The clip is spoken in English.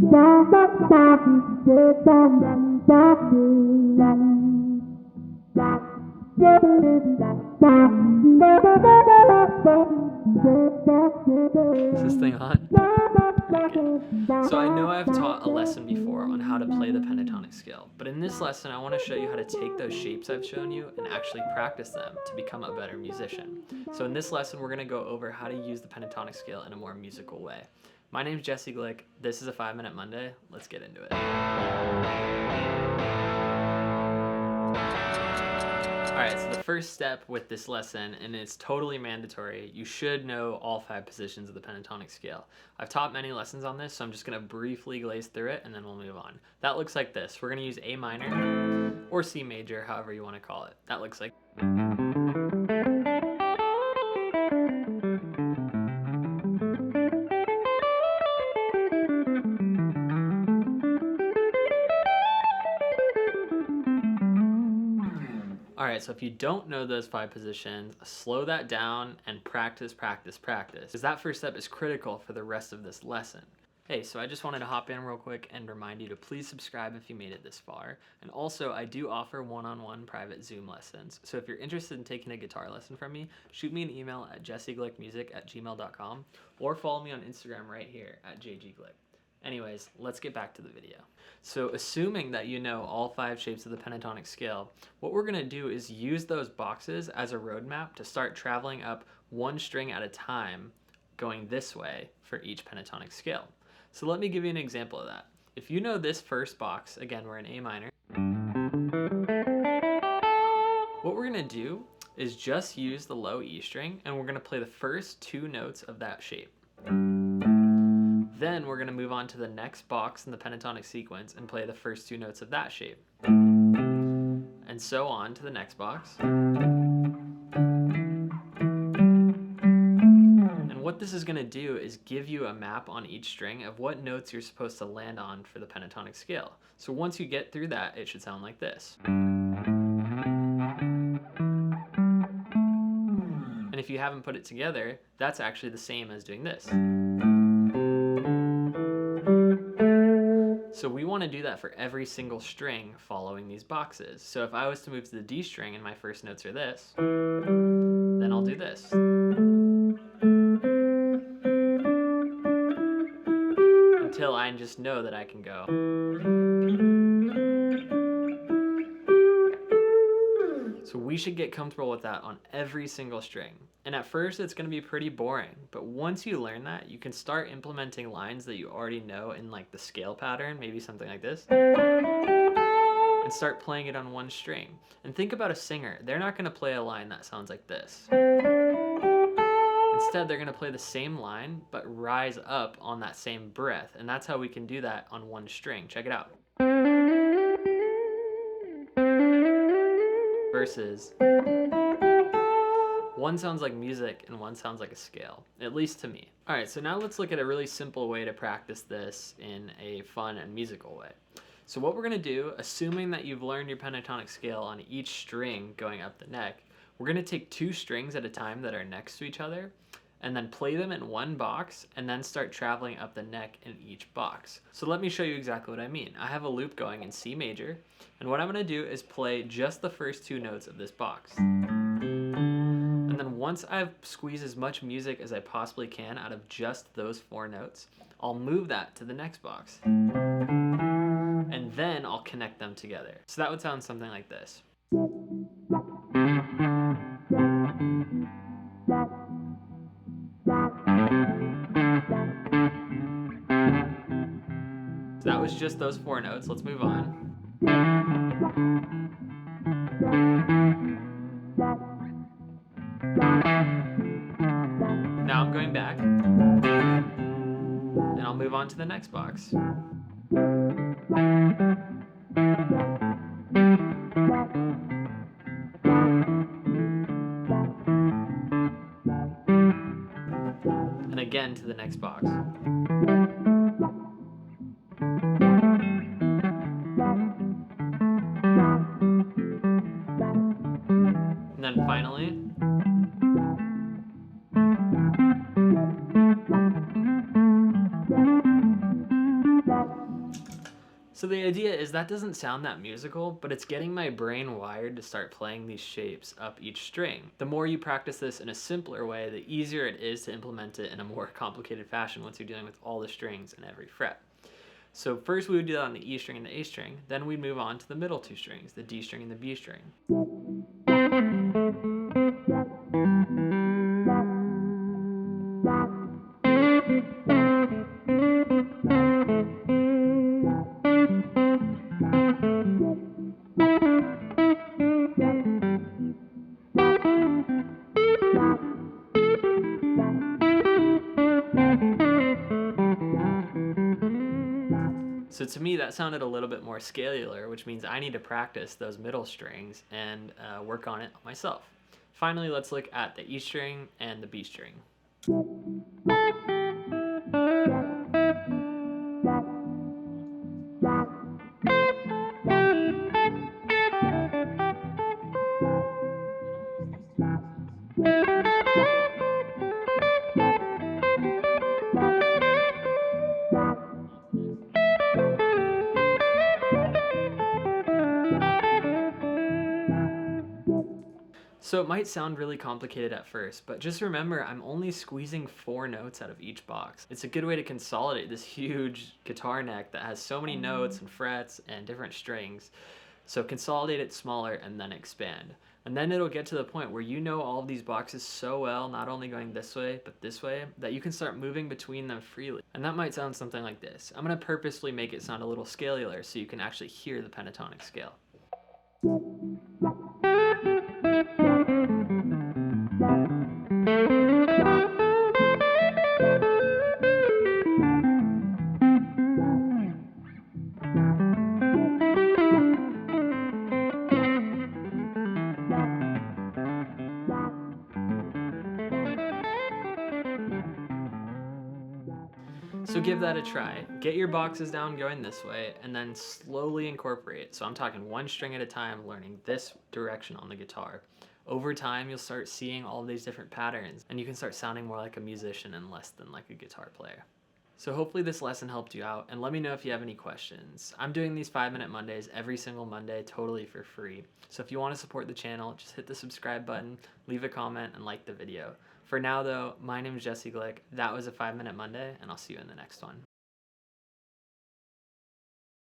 Is this thing on? Okay. So I know I've taught a lesson before on how to play the pentatonic scale, but in this lesson I want to show you how to take those shapes I've shown you and actually practice them to become a better musician. So in this lesson we're going to go over how to use the pentatonic scale in a more musical way. My name's Jesse Glick. This is a 5-Minute Monday. Let's get into it. Alright, so the first step with this lesson, and it's totally mandatory, you should know all 5 positions of the pentatonic scale. I've taught many lessons on this, so I'm just going to briefly glaze through it and then we'll move on. That looks like this. We're going to use A minor or C major, however you want to call it. That looks like... Alright, so if you don't know those 5 positions, slow that down and practice, because that first step is critical for the rest of this lesson. Hey, so I just wanted to hop in real quick and remind you to please subscribe if you made it this far. And also, I do offer one-on-one private Zoom lessons. So if you're interested in taking a guitar lesson from me, shoot me an email at jesseglickmusic@gmail.com or follow me on Instagram right here at jgglick. Anyways, let's get back to the video. So assuming that you know all 5 shapes of the pentatonic scale, what we're going to do is use those boxes as a roadmap to start traveling up one string at a time, going this way for each pentatonic scale. So let me give you an example of that. If you know this first box, again we're in A minor, what we're going to do is just use the low E string and we're going to play the first 2 notes of that shape. Then we're going to move on to the next box in the pentatonic sequence and play the first 2 notes of that shape. And so on to the next box. And what this is going to do is give you a map on each string of what notes you're supposed to land on for the pentatonic scale. So once you get through that, it should sound like this. And if you haven't put it together, that's actually the same as doing this. So we want to do that for every single string following these boxes. So if I was to move to the D string and my first notes are this, then I'll do this. Until I just know that I can go. So we should get comfortable with that on every single string. And at first it's going to be pretty boring, but once you learn that, you can start implementing lines that you already know in like the scale pattern, maybe something like this, and start playing it on one string. And think about a singer. They're not going to play a line that sounds like this. Instead, they're going to play the same line, but rise up on that same breath. And that's how we can do that on one string. Check it out. Versus one sounds like music and one sounds like a scale, at least to me. Alright, so now let's look at a really simple way to practice this in a fun and musical way. So what we're going to do, assuming that you've learned your pentatonic scale on each string going up the neck, we're going to take 2 strings at a time that are next to each other and then play them in one box and then start traveling up the neck in each box. So let me show you exactly what I mean. I have a loop going in C major, and what I'm going to do is play just the first 2 notes of this box. And then once I've squeezed as much music as I possibly can out of just those 4 notes, I'll move that to the next box. And then I'll connect them together. So that would sound something like this. So that was just those 4 notes. Let's move on. Now I'm going back. And I'll move on to the next box. And again to the next box. And then finally, So the idea is that doesn't sound that musical, but it's getting my brain wired to start playing these shapes up each string. The more you practice this in a simpler way, the easier it is to implement it in a more complicated fashion once you're dealing with all the strings and every fret. So first we would do that on the E string and the A string, then we'd move on to the middle two strings, the D string and the B string. So to me, that sounded a little bit more scalular, which means I need to practice those middle strings and work on it myself. Finally, let's look at the E string and the B string. So it might sound really complicated at first, but just remember I'm only squeezing 4 notes out of each box. It's a good way to consolidate this huge guitar neck that has so many notes and frets and different strings. So consolidate it smaller and then expand. And then it'll get to the point where you know all of these boxes so well, not only going this way, but this way, that you can start moving between them freely. And that might sound something like this. I'm going to purposefully make it sound a little scalular so you can actually hear the pentatonic scale. So give that a try. Get your boxes down going this way and then slowly incorporate. So I'm talking 1 string at a time, learning this direction on the guitar. Over time, you'll start seeing all these different patterns and you can start sounding more like a musician and less than like a guitar player. So hopefully this lesson helped you out, and let me know if you have any questions. I'm doing these 5-minute Mondays every single Monday totally for free. So if you want to support the channel, just hit the subscribe button, leave a comment, and like the video. For now though, my name is Jesse Glick. That was a 5-minute Monday, and I'll see you in the next one.